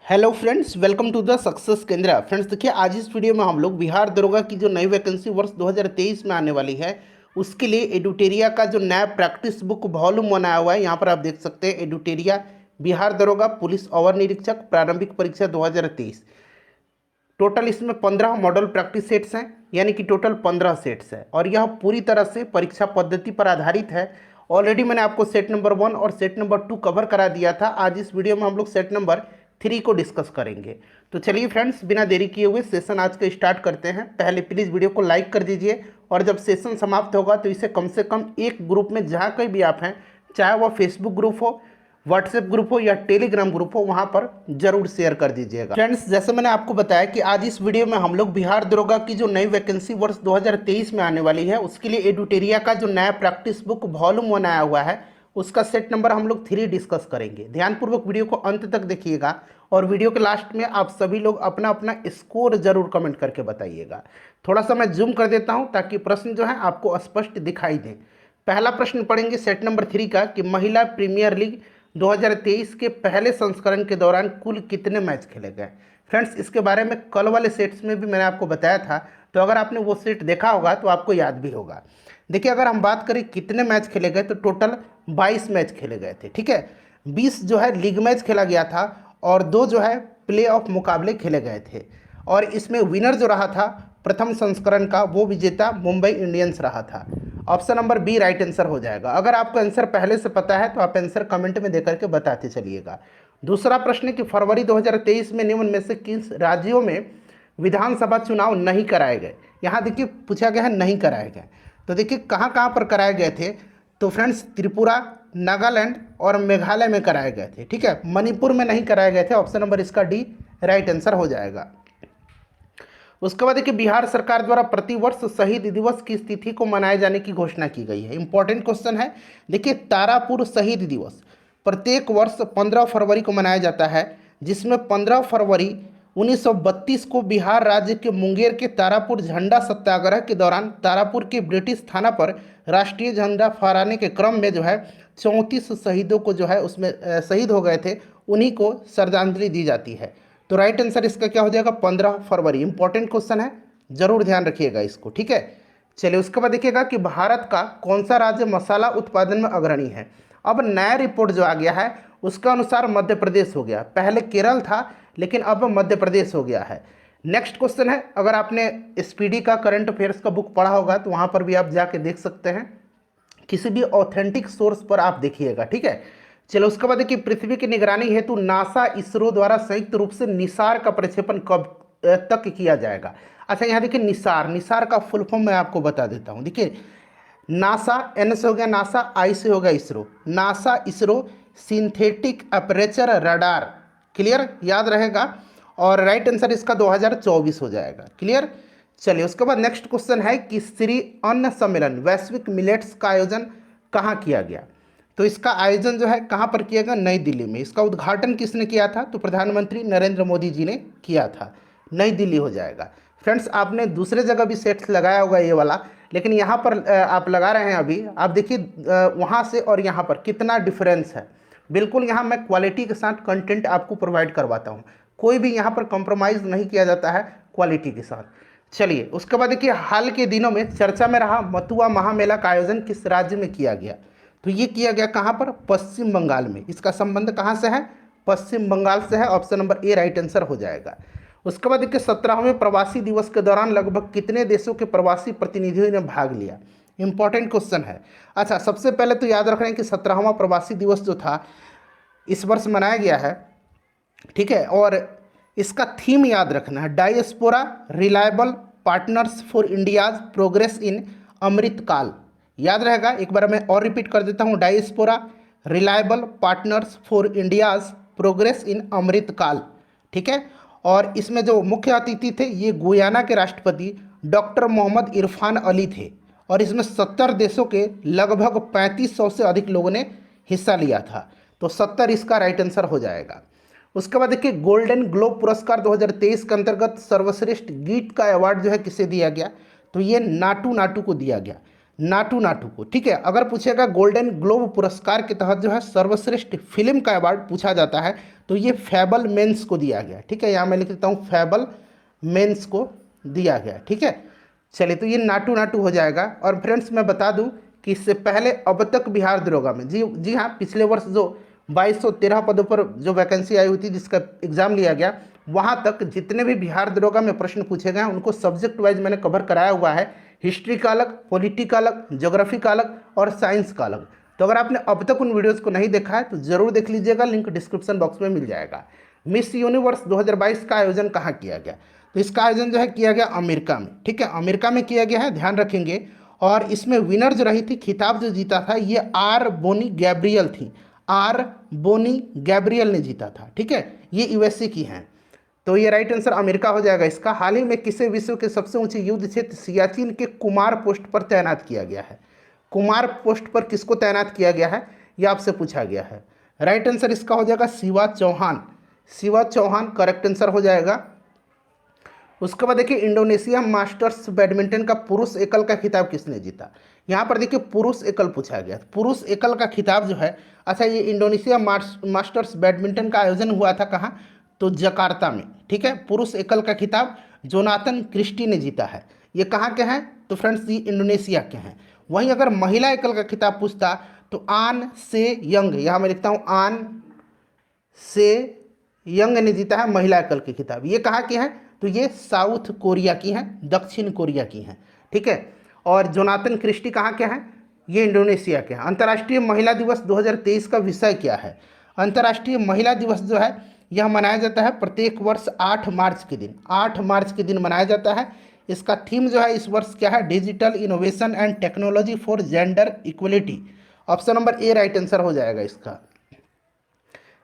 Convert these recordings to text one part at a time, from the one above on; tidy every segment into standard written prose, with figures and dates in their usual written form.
Hello friends, welcome to the success Kendra. Friends देखिए, आज इस वीडियो में हम लोग बिहार दरोगा की जो नई वैकेंसी वर्ष 2023 में आने वाली है उसके लिए एडुटेरिया का जो नया प्रैक्टिस बुक वॉल्यूम बनाया हुआ है, यहाँ पर आप देख सकते हैं। एडुटेरिया बिहार दरोगा पुलिस अवर निरीक्षक प्रारंभिक परीक्षा 2023। टोटल इसमें 15 मॉडल प्रैक्टिस सेट्स हैं, यानी कि टोटल 15 सेट्स है और यह पूरी तरह से परीक्षा पद्धति पर आधारित है। ऑलरेडी मैंने आपको सेट नंबर 1 और सेट नंबर 2 कवर करा दिया था। आज इस वीडियो में हम लोग सेट नंबर 3 को डिस्कस करेंगे। तो चलिए फ्रेंड्स, बिना देरी किए हुए सेशन आज का स्टार्ट करते हैं। पहले प्लीज़ वीडियो को लाइक कर दीजिए और जब सेशन समाप्त होगा तो इसे कम से कम एक ग्रुप में, जहाँ कहीं भी आप हैं, चाहे वह फेसबुक ग्रुप हो, व्हाट्सएप ग्रुप हो या टेलीग्राम ग्रुप हो, वहां पर जरूर शेयर कर दीजिएगा। फ्रेंड्स, जैसे मैंने आपको बताया कि आज इस वीडियो में हम लोग बिहार दरोगा की जो नई वैकेंसी वर्ष 2023 में आने वाली है उसके लिए एडुटेरिया का जो नया प्रैक्टिस बुक वॉल्यूम बनाया हुआ है उसका सेट नंबर हम लोग 3 डिस्कस करेंगे। ध्यानपूर्वक वीडियो को अंत तक देखिएगा और वीडियो के लास्ट में आप सभी लोग अपना अपना स्कोर जरूर कमेंट करके बताइएगा। थोड़ा सा मैं जूम कर देता हूं ताकि प्रश्न जो है आपको स्पष्ट दिखाई दे। पहला प्रश्न पढ़ेंगे सेट नंबर 3 का कि महिला प्रीमियर लीग 2023 के पहले संस्करण के दौरान कुल कितने मैच खेले गए। फ्रेंड्स, इसके बारे में कल वाले सेट्स में भी मैंने आपको बताया था, तो अगर आपने वो सेट देखा होगा तो आपको याद भी होगा। देखिए, अगर हम बात करें कितने मैच खेले गए तो टोटल 22 मैच खेले गए थे। ठीक है, 20 जो है लीग मैच खेला गया था और 2 जो है प्ले ऑफ मुकाबले खेले गए थे। और इसमें विनर जो रहा था प्रथम संस्करण का, वो विजेता मुंबई इंडियंस रहा था। Option number B right answer हो जाएगा। अगर आपको आंसर पहले से पता है तो आप आंसर कमेंट में देकर के बताते चलिएगा। दूसरा प्रश्न कि फरवरी 2023 में निम्न में से किस राज्यों में विधानसभा चुनाव नहीं कराए गए। यहाँ देखिए पूछा गया है नहीं कराए गए, तो देखिए कहाँ कहाँ पर कराए गए थे। तो फ्रेंड्स, त्रिपुरा, नागालैंड और मेघालय में कराए गए थे। ठीक है, मणिपुर में नहीं कराए गए थे। ऑप्शन नंबर इसका डी राइट आंसर हो जाएगा। उसके बाद देखिए, बिहार सरकार द्वारा प्रतिवर्ष शहीद दिवस की तिथि को मनाए जाने की घोषणा की गई है। इंपॉर्टेंट क्वेश्चन है। देखिए, तारापुर शहीद दिवस प्रत्येक वर्ष 15 फरवरी को मनाया जाता है, जिसमें 15 फरवरी 1932 को बिहार राज्य के मुंगेर के तारापुर झंडा सत्याग्रह के दौरान तारापुर के ब्रिटिश थाना पर राष्ट्रीय झंडा फहराने के क्रम में जो है 34 शहीदों को जो है उसमें शहीद हो गए थे, उन्हीं को श्रद्धांजलि दी जाती है। तो राइट आंसर इसका क्या हो जाएगा 15 फरवरी। इंपॉर्टेंट क्वेश्चन है, जरूर ध्यान रखिएगा इसको। ठीक है, चलिए उसके बाद देखिएगा कि भारत का कौन सा राज्य मसाला उत्पादन में अग्रणी है। अब नया रिपोर्ट जो आ गया है उसका अनुसार मध्य प्रदेश हो गया। पहले केरल था लेकिन अब मध्य प्रदेश हो गया है। नेक्स्ट क्वेश्चन है, अगर आपने स्पीडी का करंट अफेयर्स का बुक पढ़ा होगा तो वहाँ पर भी आप जाके देख सकते हैं, किसी भी ऑथेंटिक सोर्स पर आप देखिएगा। ठीक है, चलो उसके बाद देखिए, पृथ्वी की निगरानी हेतु नासा इसरो द्वारा संयुक्त रूप से निसार का प्रक्षेपण कब तक किया जाएगा। अच्छा, यहाँ देखिए निसार, निसार का फुल फॉर्म मैं आपको बता देता हूँ। देखिए, नासा एन से हो गया नासा, आई से हो गया ISRO. NASA ISRO synthetic aperture radar, clear, याद रहेगा। और राइट आंसर इसका 2024 हो जाएगा। क्लियर, चलिए उसके बाद नेक्स्ट क्वेश्चन है कि श्री अन्न सम्मेलन वैश्विक मिलेट्स का आयोजन कहाँ किया गया। तो इसका आयोजन जो है कहाँ पर किया गया, नई दिल्ली में। इसका उद्घाटन किसने किया था, तो प्रधानमंत्री नरेंद्र मोदी जी ने किया था। नई दिल्ली हो जाएगा। फ्रेंड्स, आपने दूसरे जगह भी सेट्स लगाया होगा ये वाला, लेकिन यहाँ पर आप लगा रहे हैं अभी। आप देखिए वहाँ से और यहाँ पर कितना डिफरेंस है। बिल्कुल यहाँ मैं क्वालिटी के साथ कंटेंट आपको प्रोवाइड करवाता हूँ, कोई भी यहाँ पर कॉम्प्रोमाइज़ नहीं किया जाता है क्वालिटी के साथ। चलिए उसके बाद देखिए, हाल के दिनों में चर्चा में रहा मथुआ महामेला का आयोजन किस राज्य में किया गया। तो ये किया गया कहाँ पर, पश्चिम बंगाल में। इसका संबंध कहाँ से है, पश्चिम बंगाल से है। Option number A right answer हो जाएगा। उसके बाद देखिए, 17वें प्रवासी दिवस के दौरान लगभग कितने देशों के प्रवासी प्रतिनिधियों ने भाग लिया। इंपॉर्टेंट क्वेश्चन है। अच्छा, सबसे पहले तो याद रख रहे हैं कि 17वां प्रवासी दिवस जो था इस वर्ष मनाया गया है। ठीक है, और इसका थीम याद रखना है, diaspora reliable partners for India's progress in Amrit Kaal. याद रहेगा, एक बार मैं और रिपीट कर देता हूँ, diaspora reliable partners for India's progress in Amrit Kaal. ठीक है, और इसमें जो मुख्य अतिथि थे ये गुयाना के राष्ट्रपति डॉक्टर मोहम्मद इरफान अली थे और इसमें 70 देशों के लगभग 3500 से अधिक लोगों ने हिस्सा लिया था। तो 70 इसका राइट आंसर हो जाएगा। उसके बाद देखिए, गोल्डन ग्लोब पुरस्कार 2023 के अंतर्गत सर्वश्रेष्ठ गीत का अवार्ड जो है किसे दिया गया, तो ये नाटू नाटू को दिया गया। नाटू नाटू को, ठीक है। अगर पूछेगा गोल्डन ग्लोब पुरस्कार के तहत जो है सर्वश्रेष्ठ फिल्म का अवार्ड पूछा जाता है तो ये फैबल मेंस को दिया गया, ठीक है। यहाँ मैं लिख देता हूँ फैबल मेंस को दिया गया, ठीक है। चलिए, तो ये नाटू नाटू हो जाएगा। और फ्रेंड्स मैं बता दूं कि इससे पहले अब तक बिहार दरोगा में जी जी हाँ पिछले वर्ष जो 2213 पदों पर जो वैकेंसी आई हुई थी जिसका एग्जाम लिया गया, वहाँ तक जितने भी बिहार दरोगा में प्रश्न पूछे गए हैं उनको सब्जेक्ट वाइज मैंने कवर कराया हुआ है। हिस्ट्री का अलग, पॉलिटी का अलग, ज्योग्राफी का अलग और साइंस का अलग। तो अगर आपने अब तक उन वीडियोज़ को नहीं देखा है तो ज़रूर देख लीजिएगा, लिंक डिस्क्रिप्शन बॉक्स में मिल जाएगा। मिस यूनिवर्स 2022 का आयोजन कहाँ किया गया? तो इसका आयोजन जो है किया गया अमेरिका में, ठीक है। अमेरिका में किया गया है, ध्यान रखेंगे। और इसमें विनर जो रही थी, खिताब जो जीता था, ये आर बोनी गैब्रियल थी। आर बोनी गैब्रियल ने जीता था, ठीक है। ये यूएसए की हैं। तो ये राइट आंसर अमेरिका हो जाएगा इसका। हाल ही में किसे विश्व के सबसे ऊंचे युद्ध क्षेत्र सियाचिन के कुमार पोस्ट पर तैनात किया गया है? कुमार पोस्ट पर किसको तैनात किया गया है, यह आपसे पूछा गया है। राइट आंसर इसका हो जाएगा शिवा चौहान। शिवा चौहान करेक्ट आंसर हो जाएगा। उसके बाद देखिए इंडोनेशिया मास्टर्स बैडमिंटन का पुरुष एकल का खिताब किसने जीता? यहाँ पर देखिए पुरुष एकल पूछा गया। पुरुष एकल का खिताब जो है, अच्छा, ये इंडोनेशिया मास्टर्स बैडमिंटन का आयोजन हुआ था कहाँ? तो जकार्ता में, ठीक है। पुरुष एकल का खिताब जोनाथन क्रिस्टी ने जीता है। ये कहाँ के हैं? तो फ्रेंड्स ये इंडोनेशिया के हैं। वहीं अगर महिला एकल का खिताब पूछता तो आन से यंग, यहाँ मैं लिखता हूँ आन से यंग ने जीता है महिला एकल की खिताब। ये कहाँ की है? तो ये साउथ कोरिया की हैं, दक्षिण कोरिया की हैं, ठीक है। और जोनाथन क्रिस्टी कहाँ के हैं? ये इंडोनेशिया के हैं। अंतर्राष्ट्रीय महिला दिवस 2023 का विषय क्या है? अंतर्राष्ट्रीय महिला दिवस जो है यह मनाया जाता है प्रत्येक वर्ष 8 मार्च के दिन। 8 मार्च के दिन मनाया जाता है। इसका थीम जो है इस वर्ष क्या है? Digital innovation and technology for gender equality. Option number A right answer हो जाएगा इसका।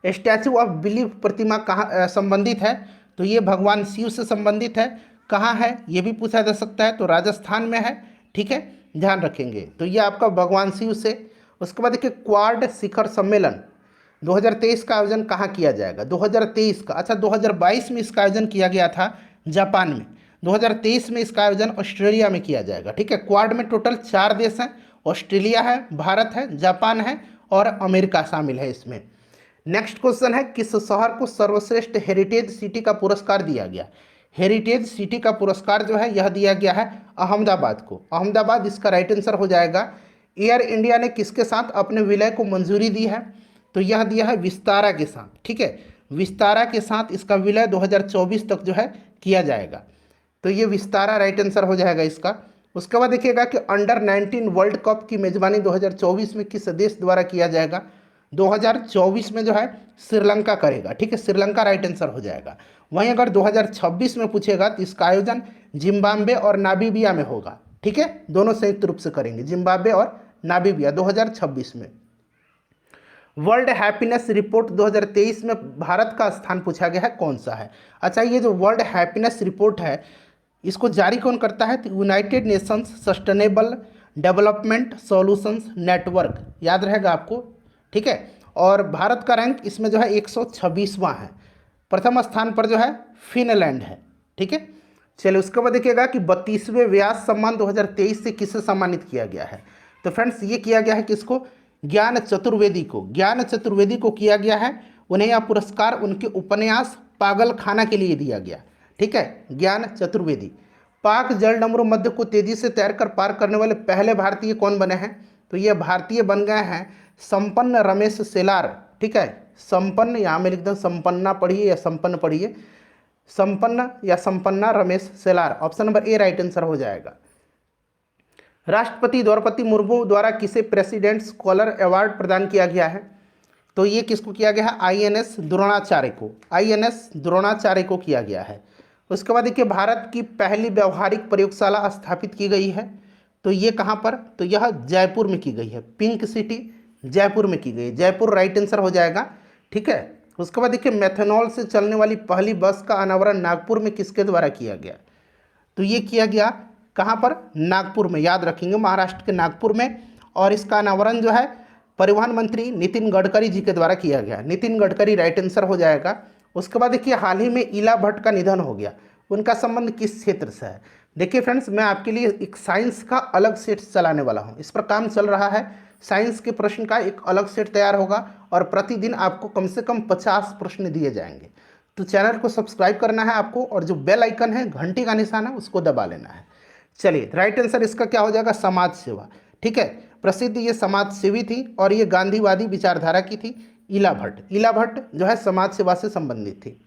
स्टैचू ऑफ बिलीफ प्रतिमा कहाँ संबंधित है? तो ये भगवान शिव से संबंधित है। कहाँ है ये भी पूछा जा सकता है, तो राजस्थान में है, ठीक है, ध्यान रखेंगे। तो ये आपका भगवान शिव से। उसके बाद देखिए क्वाड शिखर सम्मेलन 2023 का आयोजन कहाँ किया जाएगा? 2023 का, अच्छा 2022 में इसका आयोजन किया गया था जापान में। 2023 में इसका आयोजन ऑस्ट्रेलिया में किया जाएगा, ठीक है। क्वाड में टोटल 4 देश हैं, ऑस्ट्रेलिया है, भारत है, जापान है और अमेरिका शामिल है इसमें। नेक्स्ट क्वेश्चन है, किस शहर को सर्वश्रेष्ठ हेरिटेज सिटी का पुरस्कार दिया गया? हेरिटेज सिटी का पुरस्कार जो है यह दिया गया है अहमदाबाद को। अहमदाबाद इसका राइट आंसर हो जाएगा। एयर इंडिया ने किसके साथ अपने विलय को मंजूरी दी है? तो यह दिया है विस्तारा के साथ, ठीक है। विस्तारा के साथ इसका विलय 2024 तक जो है किया जाएगा। तो ये विस्तारा राइट आंसर हो जाएगा इसका। उसके बाद देखिएगा कि अंडर 19 वर्ल्ड कप की मेजबानी 2024 में किस देश द्वारा किया जाएगा? 2024 में जो है श्रीलंका करेगा, ठीक है। श्रीलंका राइट आंसर हो जाएगा। वहीं अगर 2026 में पूछेगा तो इसका आयोजन जिम्बाब्वे और नामीबिया में होगा, ठीक है। दोनों संयुक्त रूप से करेंगे, जिम्बाब्वे और नामीबिया 2026 में। वर्ल्ड हैप्पीनेस रिपोर्ट 2023 में भारत का स्थान पूछा गया है, कौन सा है? अच्छा, ये जो वर्ल्ड हैप्पीनेस रिपोर्ट है इसको जारी कौन करता है? तो United Nations sustainable development solutions network, याद रहेगा आपको, ठीक है। और भारत का रैंक इसमें जो है 126वां है। प्रथम स्थान पर जो है फिनलैंड है, ठीक है। चलिए, उसके बाद देखिएगा कि 32वें व्यास सम्मान 2023 से किसे सम्मानित किया गया है? तो फ्रेंड्स ये किया गया है किसको? ज्ञान चतुर्वेदी को। ज्ञान चतुर्वेदी को किया गया है। उन्हें यह पुरस्कार उनके उपन्यास पागल खाना के लिए दिया गया, ठीक है। ज्ञान चतुर्वेदी। पाक जलडमरू मध्य को तेजी से तैरकर पार करने वाले पहले भारतीय कौन बने हैं? तो ये भारतीय बन गए हैं संपन्न रमेश सेलार, ठीक है। संपन्न, यहाँ में लिख दो संपन्ना पढ़िए या संपन्न पढ़िए, संपन्न या Sampanna Ramesh Selar. Option number A right answer हो जाएगा। राष्ट्रपति द्रौपदी मुर्मू द्वारा किसे प्रेसिडेंट स्कॉलर अवार्ड प्रदान किया गया है? तो ये किसको किया गया है? आईएनएस द्रोणाचार्य को। आईएनएस द्रोणाचार्य को किया गया है। उसके बाद देखिए भारत की पहली व्यावहारिक प्रयोगशाला स्थापित की गई है, तो ये कहाँ पर? तो यह जयपुर में की गई है। पिंक सिटी जयपुर में की गई। जयपुर राइट आंसर हो जाएगा, ठीक है। उसके बाद देखिए मेथनॉल से चलने वाली पहली बस का अनावरण नागपुर में किसके द्वारा किया गया? तो ये किया गया कहाँ पर? नागपुर में, याद रखेंगे, महाराष्ट्र के नागपुर में। और इसका अनावरण जो है परिवहन मंत्री नितिन गडकरी जी के द्वारा किया गया। नितिन गडकरी राइट आंसर हो जाएगा। उसके बाद देखिए हाल ही में इला भट्ट का निधन हो गया। उनका संबंध किस क्षेत्र से है? देखिए फ्रेंड्स, मैं आपके लिए एक साइंस का अलग सेट चलाने वाला हूँ, इस पर काम चल रहा है। साइंस के प्रश्न का एक अलग सेट तैयार होगा और प्रतिदिन आपको कम से कम 50 प्रश्न दिए जाएंगे। तो चैनल को सब्सक्राइब करना है आपको और जो बेल आइकन है, घंटी का निशान है, उसको दबा लेना है। चलिए, राइट आंसर इसका क्या हो जाएगा? समाज सेवा। ठीक है, प्रसिद्ध ये समाज सेवी थी और ये गांधीवादी विचारधारा की थी। इला भट्ट, इला भट्ट जो है समाज सेवा से संबंधित थी।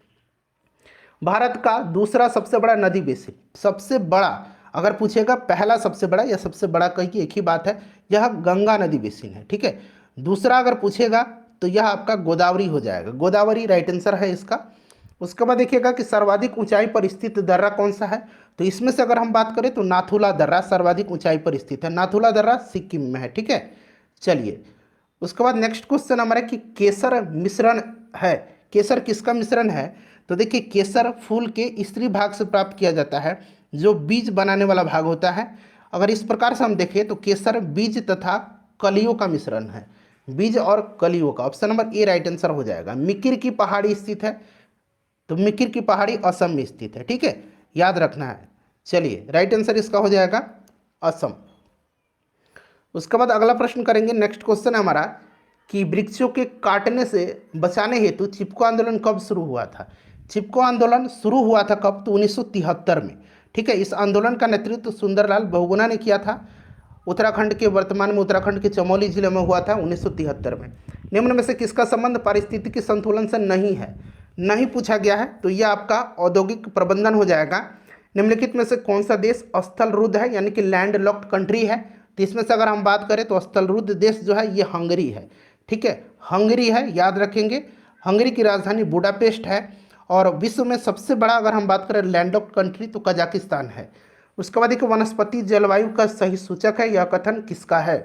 भारत का दूसरा सबसे बड़ा नदी बेसिन, सबसे बड़ा अगर पूछेगा, पहला सबसे बड़ा या सबसे बड़ा कहीं की एक ही बात है, यह गंगा नदी बेसिन है। ठीक है, दूसरा अगर पूछेगा तो यह आपका गोदावरी हो जाएगा, गोदावरी राइट आंसर है इसका। उसके बाद देखिएगा कि सर्वाधिक ऊंचाई पर स्थित दर्रा कौन सा है, तो इसमें से अगर हम बात करें तो नाथुला दर्रा सर्वाधिक ऊंचाई पर स्थित है, नाथुला दर्रा सिक्किम में है। ठीक है, चलिए उसके बाद नेक्स्ट क्वेश्चन हमारा कि केसर मिश्रण है, केसर किसका मिश्रण है? तो देखिए, केसर फूल के स्त्री भाग से प्राप्त किया जाता है, जो बीज बनाने वाला भाग होता है। अगर इस प्रकार से हम देखें तो केसर बीज तथा कलियों का मिश्रण है, बीज और कलियों का। Option number A right answer हो जाएगा। मिकिर की पहाड़ी स्थित है, तो मिकिर की पहाड़ी असम में स्थित है। ठीक है, याद रखना है। चलिए, राइट आंसर इसका हो जाएगा असम। उसके बाद अगला प्रश्न करेंगे, नेक्स्ट क्वेश्चन है हमारा कि वृक्षों के काटने से बचाने हेतु चिपको आंदोलन कब शुरू हुआ था? चिपको आंदोलन शुरू हुआ था कब? तो 1973 में। ठीक है, इस आंदोलन का नेतृत्व सुंदरलाल बहुगुणा ने किया था। उत्तराखंड के, वर्तमान में उत्तराखंड के चमोली जिले में हुआ था 1973 में। निम्न में से किसका संबंध पारिस्थितिकी संतुलन से नहीं है? नहीं पूछा गया है, तो यह आपका औद्योगिक प्रबंधन हो जाएगा। निम्नलिखित में से कौन सा देश स्थल रुद्ध है, यानी कि लैंड लॉक्ड कंट्री है? तो इसमें से अगर हम बात करें तो स्थल रुद्ध देश जो है ये हंगरी है। ठीक है, हंगरी है, याद रखेंगे। हंगरी की राजधानी बुडापेस्ट है। और विश्व में सबसे बड़ा अगर हम बात करें लैंडलॉक्ड कंट्री तो कजाकिस्तान है। उसके बाद एक वनस्पति जलवायु का सही सूचक है, यह कथन किसका है?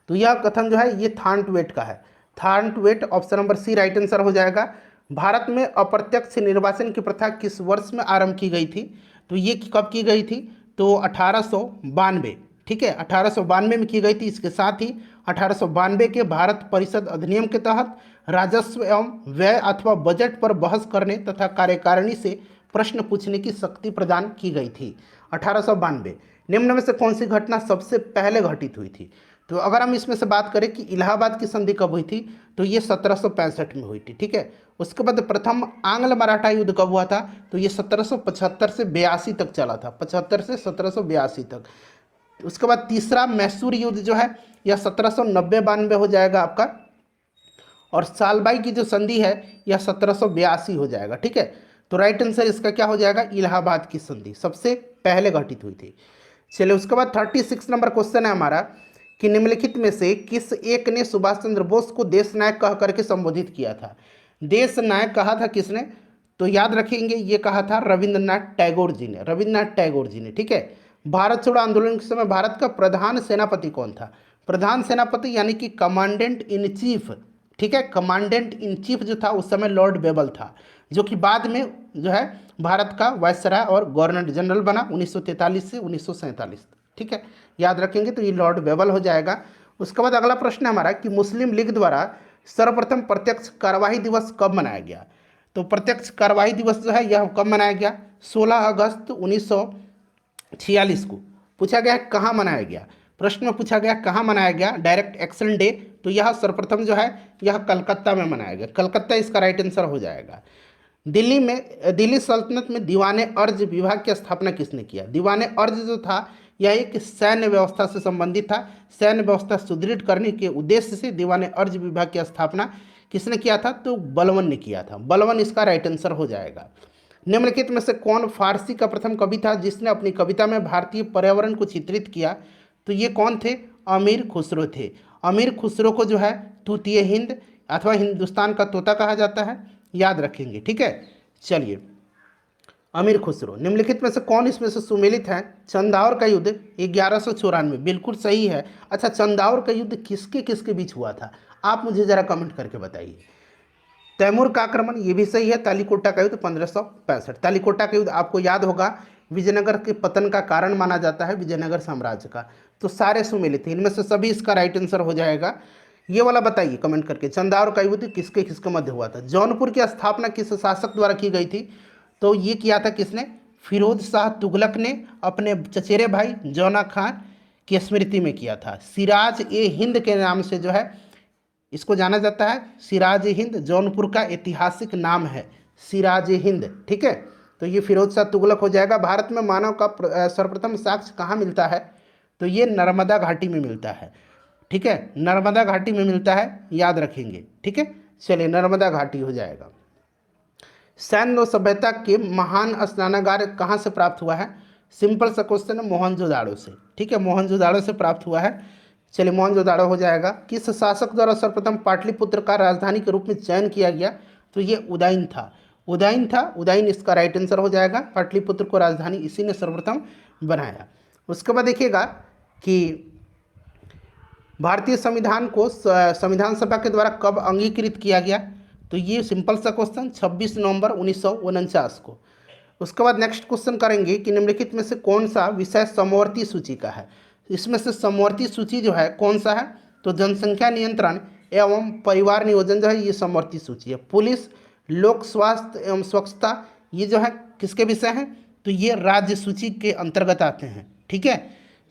तो यह कथन जो है ये थार्नटवेट का है, Thornthwaite. Option number C right answer हो जाएगा। भारत में अप्रत्यक्ष निर्वाचन की प्रथा किस वर्ष में आरंभ की गई थी? तो ये कब की गई थी? तो 1892। ठीक है, 1892 में की गई थी। इसके साथ ही 1892 के भारत परिषद अधिनियम के तहत राजस्व एवं व्यय अथवा बजट पर बहस करने तथा कार्यकारिणी से प्रश्न पूछने की शक्ति प्रदान की गई थी 1892। निम्न में से कौन सी घटना सबसे पहले घटित हुई थी? तो अगर हम इसमें से बात करें कि इलाहाबाद की संधि कब हुई थी, तो ये 1765 में हुई थी। ठीक है, उसके बाद प्रथम आंग्ल मराठा युद्ध कब हुआ था? तो ये 1775 से 82 तक चला था, 75 से 1782 तक। उसके बाद तीसरा मैसूर युद्ध जो है यह 1790-92 हो जाएगा आपका। और सालबाई की जो संधि है यह 1782 हो जाएगा। ठीक है, तो राइट आंसर इसका क्या हो जाएगा? इलाहाबाद की संधि सबसे पहले घटित हुई थी। चलिए, उसके बाद 36 नंबर क्वेश्चन है हमारा कि निम्नलिखित में से किस एक ने सुभाष चंद्र बोस को देश नायक कह करके संबोधित किया था? देश नायक कहा था किसने? तो याद रखेंगे, ये कहा था रविंद्रनाथ टैगोर जी ने, रविंद्रनाथ टैगोर जी ने। ठीक है, भारत छोड़ो आंदोलन के समय भारत का प्रधान सेनापति कौन था? प्रधान सेनापति यानी कि कमांडेंट इन चीफ। ठीक है, कमांडेंट इन चीफ जो था उस समय लॉर्ड बेबल था, जो कि बाद में जो है भारत का वायसराय और गवर्नर जनरल बना 1943 से 1947। ठीक है, याद रखेंगे, तो ये लॉर्ड बेबल हो जाएगा। उसके बाद अगला प्रश्न है हमारा कि मुस्लिम लीग द्वारा सर्वप्रथम प्रत्यक्ष कार्यवाही दिवस कब मनाया गया? तो प्रत्यक्ष कार्यवाही दिवस जो है यह कब मनाया गया? 16 अगस्त 1946 को पूछा गया कहाँ मनाया गया? प्रश्न में पूछा गया कहाँ मनाया गया डायरेक्ट एक्शन डे, तो यह सर्वप्रथम जो है यह कलकत्ता में मनाया गया, कलकत्ता इसका राइट आंसर हो जाएगा। दिल्ली सल्तनत में दीवाने अर्ज विभाग की स्थापना किसने किया? दीवाने अर्ज जो था यह एक सैन्य व्यवस्था से संबंधित था, सैन्य व्यवस्था सुदृढ़ करने के उद्देश्य से दीवाने अर्ज विभाग की स्थापना किसने किया था? तो बलबन ने किया था, बलबन इसका राइट आंसर हो जाएगा। निम्नलिखित में से कौन फारसी का प्रथम कवि था जिसने अपनी कविता में भारतीय पर्यावरण को चित्रित किया? तो ये कौन थे? अमीर खुसरो थे। अमीर खुसरो को जो है तूतीय हिंद अथवा हिंदुस्तान का तोता कहा जाता है, याद रखेंगे। ठीक है, चलिए, अमीर खुसरो। निम्नलिखित में से कौन इसमें से सुमेलित है? चंदावर का युद्ध 1194, बिल्कुल सही है। अच्छा, चंदावर का युद्ध किसके किसके बीच हुआ था? आप मुझे जरा कमेंट करके बताइए। तैमूर का आक्रमण, ये भी सही है। तालीकोटा का युद्ध 1565। तालीकोटा का युद्ध आपको याद होगा विजयनगर के पतन का कारण माना जाता है, विजयनगर साम्राज्य का। तो सारे सुमेलित हैं, इनमें से सभी इसका राइट आंसर हो जाएगा। ये वाला बताइए कमेंट करके, चंदावर का युद्ध किसके किसके मध्य हुआ था? जौनपुर की स्थापना किस शासक द्वारा की गई थी? तो ये किया था किसने? फिरोज शाह तुगलक ने अपने चचेरे भाई जौना खान की स्मृति में किया था। सिराज ए हिंद के नाम से जो है इसको जाना जाता है। सिराज ए हिंद जौनपुर का ऐतिहासिक नाम है, सिराज ए हिंद। ठीक है, तो ये फिरोज शाह तुगलक हो जाएगा। भारत में मानव का सर्वप्रथम साक्ष्य कहाँ मिलता है? तो ये नर्मदा घाटी में मिलता है। ठीक है, नर्मदा घाटी में मिलता है, याद रखेंगे। ठीक है, चलिए नर्मदा घाटी हो जाएगा। सैन्य सभ्यता के महान स्नानागार कहाँ से प्राप्त हुआ है? सिंपल सा क्वेश्चन है, मोहनजोदाड़ो से। ठीक है, मोहनजोदाड़ो से प्राप्त हुआ है। चलिए मोहनजोदाड़ो हो जाएगा। किस शासक द्वारा सर्वप्रथम पाटलिपुत्र का राजधानी के रूप में चयन किया गया? तो ये उदयन था, उदयन था, उदयन इसका राइट आंसर हो जाएगा। पाटलिपुत्र को राजधानी इसी ने सर्वप्रथम बनाया। उसके बाद देखिएगा कि भारतीय संविधान को संविधान सभा के द्वारा कब अंगीकृत किया गया? तो ये सिंपल सा क्वेश्चन 26 नवंबर 1949 को। उसके बाद नेक्स्ट क्वेश्चन करेंगे कि निम्नलिखित में से कौन सा विषय समवर्ती सूची का है? इसमें से समवर्ती सूची जो है कौन सा है? तो जनसंख्या नियंत्रण एवं परिवार नियोजन जो है ये समवर्ती सूची है। पुलिस, लोक स्वास्थ्य एवं स्वच्छता ये जो है किसके विषय हैं? तो ये राज्य सूची के अंतर्गत आते हैं। ठीक है,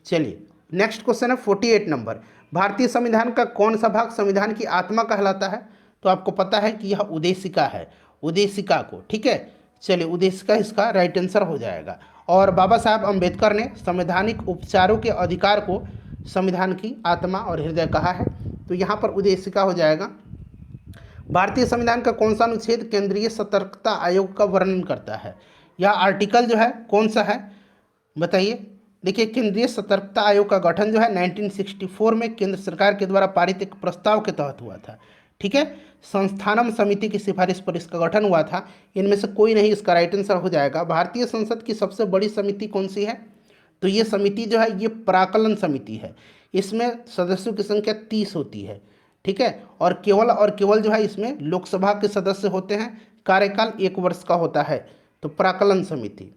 चलिए नेक्स्ट क्वेश्चन है 48 नंबर। भारतीय संविधान का कौन सा भाग संविधान की आत्मा कहलाता है? तो आपको पता है कि यह उद्देशिका है, उद्देशिका को। ठीक है, चलिए उद्देशिका इसका राइट आंसर हो जाएगा। और बाबा साहब अम्बेडकर ने संवैधानिक उपचारों के अधिकार को संविधान की आत्मा और हृदय कहा है, तो यहाँ पर उद्देशिका हो जाएगा। भारतीय संविधान का कौन सा अनुच्छेद केंद्रीय सतर्कता आयोग का वर्णन करता है? यह आर्टिकल जो है कौन सा है बताइए। देखिए, केंद्रीय सतर्कता आयोग का गठन जो है 1964 में केंद्र सरकार के द्वारा पारित एक प्रस्ताव के तहत हुआ था। ठीक है, संस्थानम समिति की सिफारिश पर इसका गठन हुआ था। इनमें से कोई नहीं, इसका राइट आंसर हो जाएगा। भारतीय संसद की सबसे बड़ी समिति कौन सी है? तो ये समिति जो है ये प्राकलन समिति है। इसमें सदस्यों की संख्या 30 होती है। ठीक है, और केवल जो है इसमें लोकसभा के सदस्य होते हैं। कार्यकाल 1 वर्ष का होता है। तो प्राकलन समिति।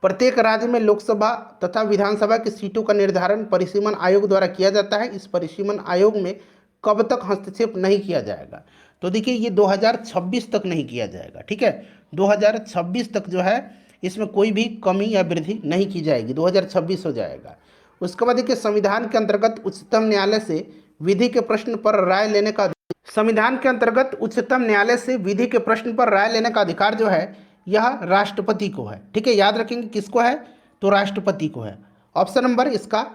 प्रत्येक राज्य में लोकसभा तथा विधानसभा की सीटों का निर्धारण परिसीमन आयोग द्वारा किया जाता है। इस परिसीमन आयोग में कब तक हस्तक्षेप नहीं किया जाएगा? तो देखिए ये 2026 तक नहीं किया जाएगा। ठीक है, 2026 तक जो है इसमें कोई भी कमी या वृद्धि नहीं की जाएगी, 2026 हो जाएगा। उसके बाद देखिए संविधान के अंतर्गत उच्चतम न्यायालय से विधि के प्रश्न पर राय लेने का संविधान के अंतर्गत उच्चतम न्यायालय से विधि के प्रश्न पर राय लेने का अधिकार जो है यह राष्ट्रपति को है। ठीक है, याद रखेंगे किसको है? तो राष्ट्रपति को है। ऑप्शन नंबर इसका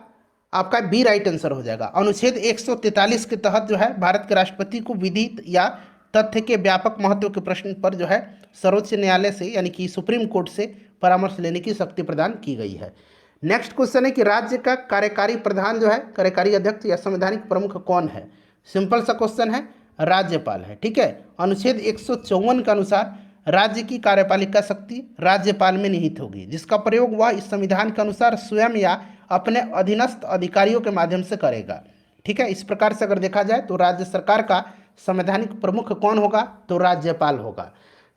आपका बी राइट आंसर हो जाएगा। अनुच्छेद 143 के तहत जो है भारत के राष्ट्रपति को विधि या तथ्य के व्यापक महत्व के प्रश्न पर जो है सर्वोच्च न्यायालय से यानी कि सुप्रीम कोर्ट से परामर्श लेने की शक्ति प्रदान की गई है। नेक्स्ट क्वेश्चन है कि राज्य का कार्यकारी प्रधान जो है, कार्यकारी अध्यक्ष या संवैधानिक प्रमुख कौन है? सिंपल सा क्वेश्चन है, राज्यपाल है। ठीक है, अनुच्छेद 154 के अनुसार राज्य की कार्यपालिका शक्ति राज्यपाल में निहित होगी, जिसका प्रयोग वह इस संविधान के अनुसार स्वयं या अपने अधीनस्थ अधिकारियों के माध्यम से करेगा। ठीक है, इस प्रकार से अगर देखा जाए तो राज्य सरकार का संवैधानिक प्रमुख कौन होगा? तो राज्यपाल होगा।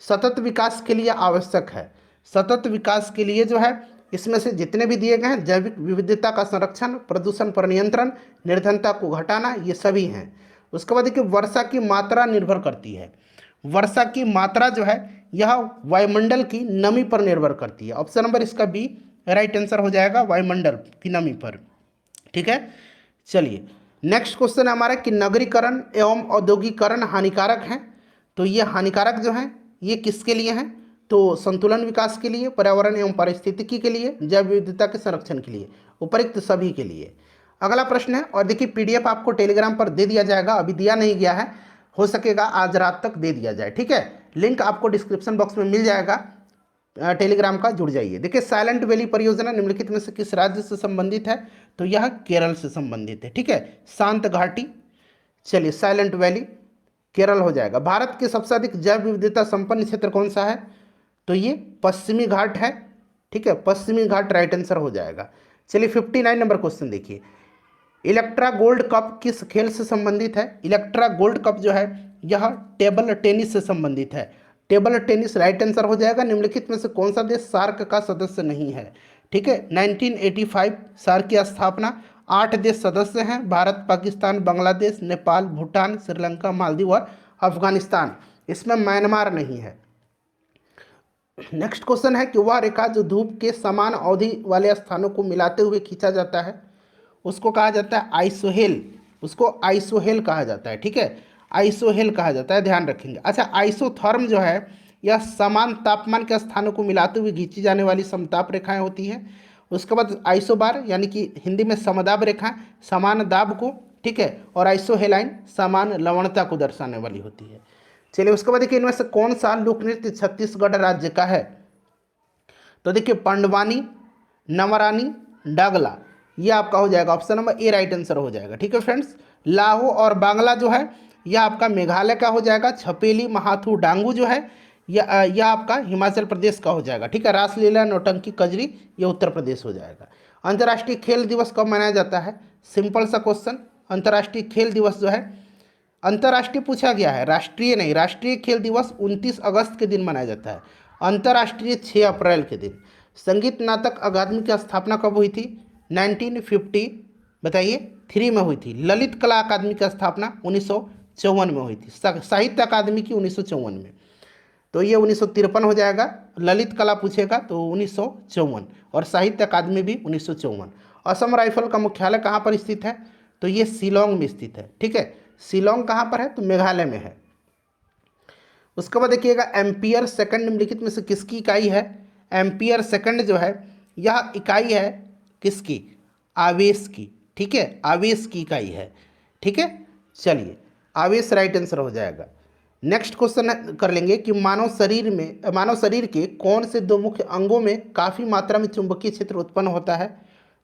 सतत विकास के लिए आवश्यक है, सतत विकास के लिए जो है इसमें से जितने भी दिए गए हैं, जैविक विविधता का संरक्षण, प्रदूषण पर नियंत्रण, निर्धनता को घटाना, ये सभी हैं। उसके बाद देखिए वर्षा की मात्रा निर्भर करती है। वर्षा की मात्रा जो है यह वायुमंडल की नमी पर निर्भर करती है। ऑप्शन नंबर इसका बी राइट आंसर हो जाएगा, वायुमंडल की नमी पर। ठीक है, चलिए नेक्स्ट क्वेश्चन है हमारा कि नगरीकरण एवं औद्योगिकरण हानिकारक है। तो ये हानिकारक जो है ये किसके लिए हैं? तो संतुलन विकास के लिए, पर्यावरण एवं पारिस्थितिकी के लिए, जैव विविधता के संरक्षण के लिए, उपरोक्त सभी के लिए। अगला प्रश्न है, और देखिए पीडीएफ आपको टेलीग्राम पर दे दिया जाएगा, अभी दिया नहीं गया है, हो सकेगा आज रात तक दे दिया जाए। ठीक है, लिंक आपको डिस्क्रिप्शन बॉक्स में मिल जाएगा, टेलीग्राम का जुड़ जाइए। देखिए साइलेंट वैली परियोजना निम्नलिखित में से किस राज्य से संबंधित है? तो यह केरल से संबंधित है। ठीक है, शांत घाटी, चलिए साइलेंट वैली केरल हो जाएगा। भारत के सबसे अधिक जैव विविधता संपन्न क्षेत्र कौन सा है? तो ये पश्चिमी घाट है। ठीक है, पश्चिमी घाट राइट आंसर हो जाएगा। चलिए 59 नंबर क्वेश्चन देखिए, इलेक्ट्रा गोल्ड कप किस खेल से संबंधित है? इलेक्ट्रा गोल्ड कप जो है यह टेबल टेनिस से संबंधित है। टेबल टेनिस राइट आंसर हो जाएगा। निम्नलिखित में से कौन सा देश सार्क का सदस्य नहीं है? ठीक है, 1985 सार्क की स्थापना, 8 देश सदस्य हैं, भारत, पाकिस्तान, बांग्लादेश, नेपाल, भूटान, श्रीलंका, मालदीव और अफगानिस्तान। इसमें म्यांमार नहीं है। नेक्स्ट क्वेश्चन है कि वह रेखा जो धूप के समान अवधि वाले स्थानों को मिलाते हुए खींचा जाता है उसको कहा जाता है आइसोहेल। उसको आइसोहेल कहा जाता है, ठीक है, आइसोहेल कहा जाता है, ध्यान रखेंगे। अच्छा, आइसोथर्म जो है यह समान तापमान के स्थानों को मिलाते हुए खींची जाने वाली समताप रेखाएं होती हैं। उसके बाद आइसोबार यानी कि हिंदी में समदाब रेखा, समान दाब को, ठीक है, और आइसोहेलाइन समान लवणता को दर्शाने वाली होती है। चलिए उसके बाद देखिए इनमें से कौन सा लोक नृत्य छत्तीसगढ़ राज्य का है? तो देखिए पंडवानी, नवरानी, डागला, ये आपका हो जाएगा option number A right answer हो जाएगा। ठीक है फ्रेंड्स, लाहो और बांग्ला जो है यह आपका मेघालय का हो जाएगा। छपेली, महाथू, डांगू जो है यह आपका हिमाचल प्रदेश का हो जाएगा। ठीक है, रासलीला, नौटंकी, कजरी ये उत्तर प्रदेश हो जाएगा। अंतर्राष्ट्रीय खेल दिवस कब मनाया जाता है? सिंपल सा क्वेश्चन। अंतर्राष्ट्रीय खेल दिवस जो है, अंतर्राष्ट्रीय पूछा गया है, राष्ट्रीय नहीं। राष्ट्रीय खेल दिवस 29 अगस्त के दिन मनाया जाता है, अंतर्राष्ट्रीय 6 अप्रैल के दिन। संगीत नाटक अकादमी की स्थापना कब हुई थी? 1950 बताइए 3 में हुई थी। ललित कला अकादमी की स्थापना 1954 में हुई थी। साहित्य अकादमी की 1954 में, तो ये 1953 हो जाएगा। ललित कला पूछेगा तो 1954, और साहित्य अकादमी भी 1954। असम राइफल का मुख्यालय कहाँ पर स्थित है? तो ये शिलोंग में स्थित है। ठीक है, शिलोंग कहाँ पर है? तो मेघालय में है। उसके बाद देखिएगा एम्पियर सेकंड निम्नलिखित में से किसकी इकाई है? एम्पियर सेकंड जो है यह इकाई है किसकी? आवेश की। ठीक है, आवेश की इकाई है। ठीक है, चलिए आवेश राइट आंसर हो जाएगा। नेक्स्ट क्वेश्चन कर लेंगे कि मानव शरीर के कौन से दो मुख्य अंगों में काफ़ी मात्रा में चुंबकीय क्षेत्र उत्पन्न होता है?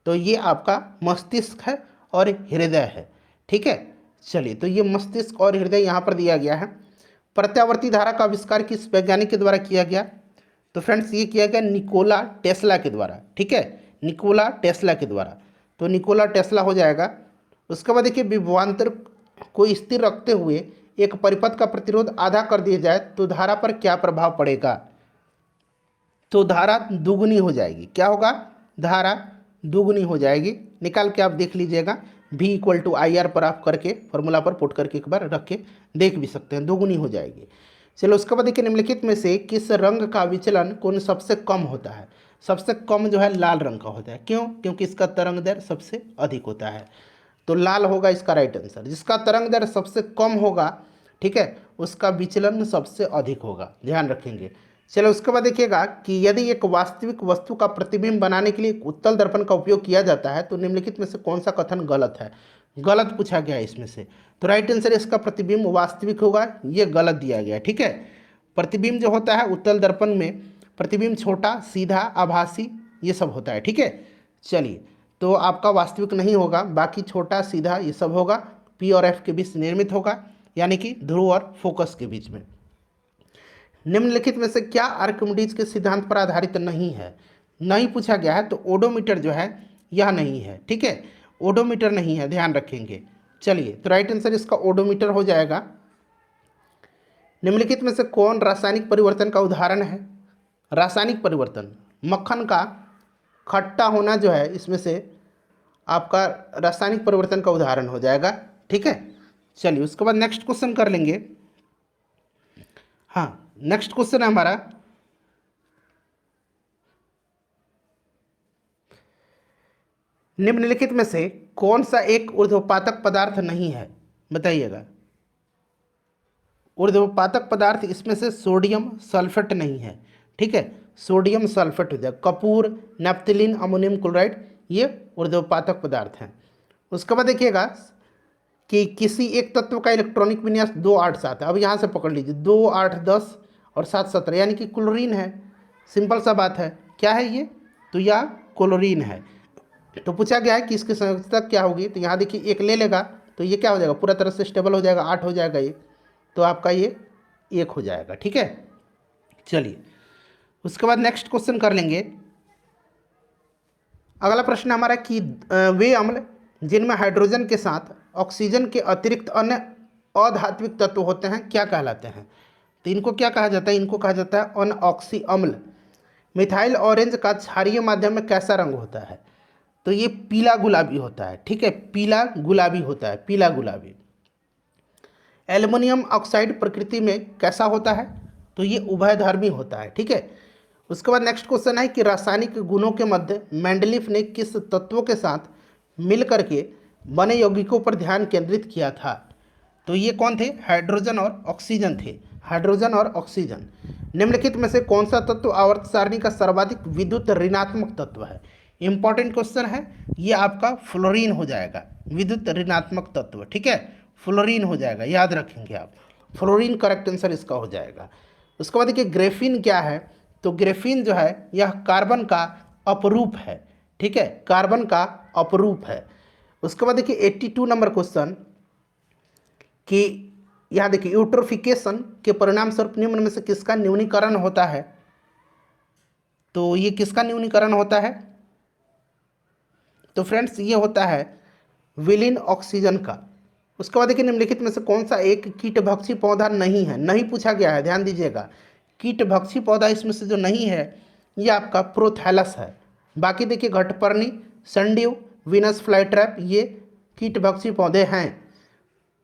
तो ये आपका मस्तिष्क है और हृदय है। ठीक है, चलिए तो ये मस्तिष्क और हृदय यहाँ पर दिया गया है। प्रत्यावर्ती धारा का आविष्कार किस वैज्ञानिक के द्वारा किया गया? तो फ्रेंड्स ये किया गया निकोला टेस्ला के द्वारा। ठीक है, निकोला टेस्ला के द्वारा, तो निकोला टेस्ला हो जाएगा। उसके बाद देखिए विभवांतर को स्थिर रखते हुए एक परिपथ का प्रतिरोध आधा कर दिया जाए तो धारा पर क्या प्रभाव पड़ेगा? तो धारा दुगुनी हो जाएगी। क्या होगा? धारा दुगुनी हो जाएगी। निकाल के आप देख लीजिएगा, V = IR पर आप करके फॉर्मूला पर पुट करके एक बार रख के देख भी सकते हैं, दोगुनी हो जाएगी। चलो उसके बाद देखिए निम्नलिखित में से किस रंग का विचलन कोण सबसे कम होता है? सबसे कम जो है लाल रंग का होता है। क्यों? क्योंकि इसका तरंग दैर्घ्य सबसे अधिक होता है, तो लाल होगा इसका राइट आंसर। जिसका तरंग दैर्घ्य सबसे कम होगा, ठीक है, उसका विचलन सबसे अधिक होगा, ध्यान रखेंगे। चलो उसके बाद देखिएगा कि यदि एक वास्तविक वस्तु का प्रतिबिंब बनाने के लिए उत्तल दर्पण का उपयोग किया जाता है तो निम्नलिखित में से कौन सा कथन गलत है? गलत पूछा गया है इसमें से, तो राइट आंसर इसका प्रतिबिंब वास्तविक होगा, ये गलत दिया गया है। ठीक है, प्रतिबिंब जो होता है उत्तल दर्पण में प्रतिबिंब छोटा, सीधा, आभासी ये सब होता है। ठीक है, चलिए तो आपका वास्तविक नहीं होगा, बाकी छोटा, सीधा ये सब होगा। P और F के बीच निर्मित होगा, यानी कि ध्रुव और फोकस के बीच में। निम्नलिखित में से क्या आर्किमिडीज के सिद्धांत पर आधारित नहीं है? नहीं पूछा गया है, तो ओडोमीटर जो है यह नहीं है। ठीक है, ओडोमीटर नहीं है, ध्यान रखेंगे। चलिए तो राइट आंसर इसका ओडोमीटर हो जाएगा। निम्नलिखित में से कौन रासायनिक परिवर्तन का उदाहरण है? रासायनिक परिवर्तन, मक्खन का खट्टा होना जो है इसमें से आपका रासायनिक परिवर्तन का उदाहरण हो जाएगा। ठीक है, चलिए उसके बाद नेक्स्ट क्वेश्चन कर लेंगे। हाँ, नेक्स्ट क्वेश्चन है हमारा निम्नलिखित में से कौन सा एक ऊर्ध्वपातक पदार्थ नहीं है? बताइएगा। ऊर्ध्वपातक पदार्थ इसमें से सोडियम सल्फेट नहीं है। ठीक है, सोडियम सल्फेट हो जाएगा। कपूर, नैप्थलीन, अमोनियम क्लोराइड ये ऊर्ध्वपातक पदार्थ हैं। उसके बाद देखिएगा कि किसी एक तत्व का इलेक्ट्रॉनिक विन्यास 2 8 7 है। अब यहाँ से पकड़ लीजिए, 2 8 10 और 7 17, यानी कि क्लोरीन है। सिंपल सा बात है, क्या है ये? तो यह क्लोरीन है। तो पूछा गया है कि इसकी संयोजकता क्या होगी, तो यहाँ देखिए एक ले लेगा तो ये क्या हो जाएगा, पूरा तरह से स्टेबल हो जाएगा, 8 हो जाएगा ये, तो आपका ये 1 हो जाएगा। ठीक है, चलिए उसके बाद नेक्स्ट क्वेश्चन कर लेंगे। अगला प्रश्न हमारा कि वे अम्ल जिनमें हाइड्रोजन के साथ ऑक्सीजन के अतिरिक्त अन्य अधात्विक तत्व होते हैं क्या कहलाते हैं? तो इनको क्या कहा जाता है? इनको कहा जाता है अनऑक्सी अम्ल। मिथाइल ऑरेंज का क्षारीय माध्यम में कैसा रंग होता है? तो ये पीला गुलाबी होता है। ठीक है, पीला गुलाबी होता है, पीला गुलाबी। एल्युमिनियम ऑक्साइड प्रकृति में कैसा होता है? तो ये उभयधर्मी होता है। ठीक है, उसके बाद नेक्स्ट क्वेश्चन है कि रासायनिक गुणों के मध्य मेंडलीफ ने किस तत्वों के साथ मिल करके बने यौगिकों पर ध्यान केंद्रित किया था। तो ये कौन थे, हाइड्रोजन और ऑक्सीजन थे, हाइड्रोजन और ऑक्सीजन। निम्नलिखित में से कौन सा तत्व आवर्त सारणी का सर्वाधिक विद्युत ऋणात्मक तत्व है। इंपॉर्टेंट क्वेश्चन है ये, आपका फ्लोरीन हो जाएगा, विद्युत ऋणात्मक तत्व, ठीक है, फ्लोरीन हो जाएगा, याद रखेंगे आप, फ्लोरीन करेक्ट आंसर इसका हो जाएगा। उसके बाद देखिए ग्रेफीन क्या है, तो ग्रेफीन जो है यह कार्बन का अपरूप है, ठीक है, कार्बन का अपरूप है। उसके बाद देखिए 82 नंबर क्वेश्चन कि यहाँ देखिए यूट्रोफिकेशन के परिणाम स्वरूप निम्न में से किसका न्यूनीकरण होता है। तो ये किसका न्यूनीकरण होता है, तो फ्रेंड्स ये होता है विलीन ऑक्सीजन का। उसके बाद देखिए निम्नलिखित में से कौन सा एक कीटभक्षी पौधा नहीं है, नहीं पूछा गया है, ध्यान दीजिएगा, कीटभक्षी पौधा इसमें से जो नहीं है ये आपका प्रोथैलस है। बाकी देखिए घटपर्णी, संड्यू, वीनस फ्लाईट्रैप ये कीटभक्षी पौधे हैं।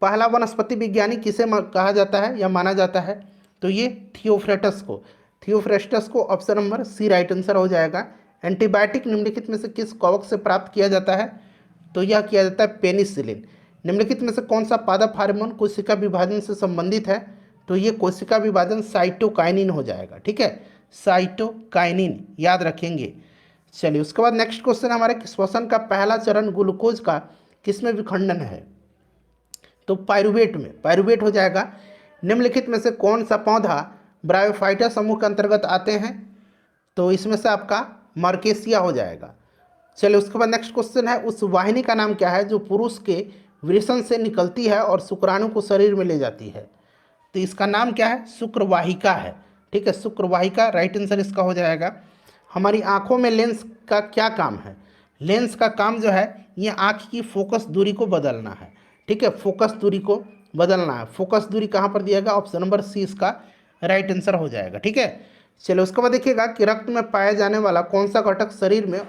पहला वनस्पति विज्ञानी किसे कहा जाता है या माना जाता है, तो ये थियोफ्रेटस को, थियोफ्रेस्टस को, option number C right answer हो जाएगा। एंटीबायोटिक निम्नलिखित में से किस कवक से प्राप्त किया जाता है, तो यह किया जाता है पेनिसिलिन। निम्नलिखित में से कौन सा पादप हार्मोन कोशिका विभाजन से संबंधित है, तो ये कोशिका विभाजन साइटोकाइनिन हो जाएगा, ठीक है, साइटोकाइनिन, याद रखेंगे। चलिए उसके बाद नेक्स्ट क्वेश्चन हमारे, श्वसन का पहला चरण ग्लूकोज का किसमें विखंडन है, तो पायरुवेट में, पायरुवेट हो जाएगा। निम्नलिखित में से कौन सा पौधा ब्रायोफाइटा समूह के अंतर्गत आते हैं, तो इसमें से आपका मार्केसिया हो जाएगा। चलिए उसके बाद नेक्स्ट क्वेश्चन है, उस वाहिनी का नाम क्या है जो पुरुष के वृषण से निकलती है और शुक्राणु को शरीर में ले जाती है। तो इसका नाम क्या है, शुक्रवाहिका है, ठीक है, शुक्रवाहिका राइट आंसर इसका हो जाएगा। हमारी आंखों में लेंस का क्या काम है, लेंस का काम जो है ये आंख की फोकस दूरी को बदलना है, ठीक है, फोकस दूरी को बदलना है। फोकस दूरी कहाँ पर दिया गया, ऑप्शन नंबर सी इसका राइट आंसर हो जाएगा, ठीक है। चलो उसके बाद देखिएगा कि रक्त में पाया जाने वाला कौन सा घटक शरीर में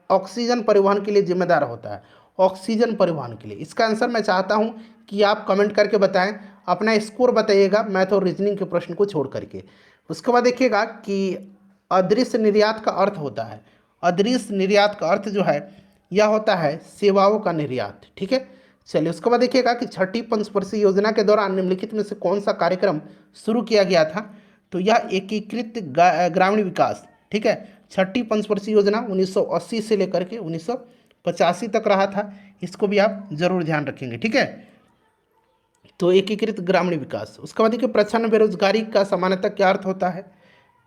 ऑक्सीजन परिवहन के लिए जिम्मेदार होता है, ऑक्सीजन परिवहन के लिए। इसका आंसर मैं चाहता हूं कि आप कमेंट करके बताएं, अपना स्कोर बताइएगा मैथ और रीजनिंग के प्रश्न को छोड़ करके। उसके बाद देखिएगा कि अदृश्य निर्यात का अर्थ होता है, अदृश्य निर्यात का अर्थ जो है यह होता है सेवाओं का निर्यात, ठीक है। चलिए उसके बाद देखिएगा कि छठी पंचवर्षीय योजना के दौरान निम्नलिखित में से कौन सा कार्यक्रम शुरू किया गया था, तो यह एकीकृत ग्रामीण विकास, ठीक है, छठी पंचवर्षीय योजना 1980 से लेकर के 1985 तक रहा था, इसको भी आप जरूर ध्यान रखेंगे, ठीक है। तो एकीकृत ग्रामीण विकास। उसके बाद देखिए प्रच्छन्न बेरोजगारी का सामान्यतः क्या अर्थ होता है,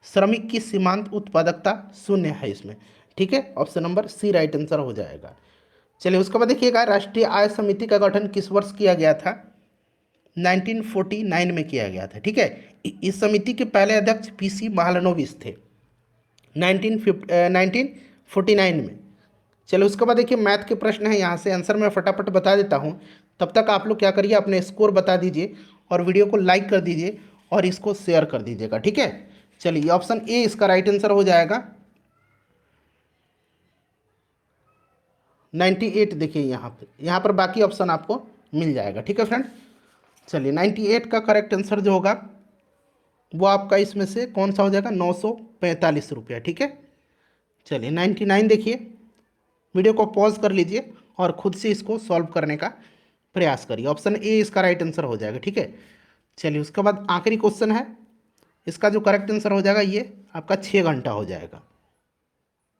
श्रमिक की सीमांत उत्पादकता शून्य है इसमें, ठीक है, option number C right answer हो जाएगा। चलिए उसके बाद देखिएगा राष्ट्रीय आय समिति का गठन किस वर्ष किया गया था, 1949 में किया गया था, ठीक है। इस समिति के पहले अध्यक्ष पीसी महालनोबिस थे 1949 में। चलो उसके बाद देखिए मैथ के प्रश्न है, यहाँ से आंसर मैं फटाफट बता देता हूँ, तब तक आप लोग क्या करिए अपने स्कोर बता दीजिए और वीडियो को लाइक कर दीजिए और इसको शेयर कर दीजिएगा, ठीक है। चलिए ऑप्शन ए इसका राइट आंसर हो जाएगा 98। देखिए यहाँ पर बाकी ऑप्शन आपको मिल जाएगा, ठीक है फ्रेंड। चलिए 98 का करेक्ट आंसर जो होगा वो आपका इसमें से कौन सा हो जाएगा, 945 रुपया, ठीक है। चलिए 99 देखिए, वीडियो को पॉज कर लीजिए और खुद से इसको सॉल्व करने का प्रयास करिए, ऑप्शन ए इसका राइट आंसर हो जाएगा, ठीक है। चलिए उसके बाद आखिरी क्वेश्चन है, इसका जो करेक्ट आंसर हो जाएगा ये आपका 6 घंटा हो जाएगा।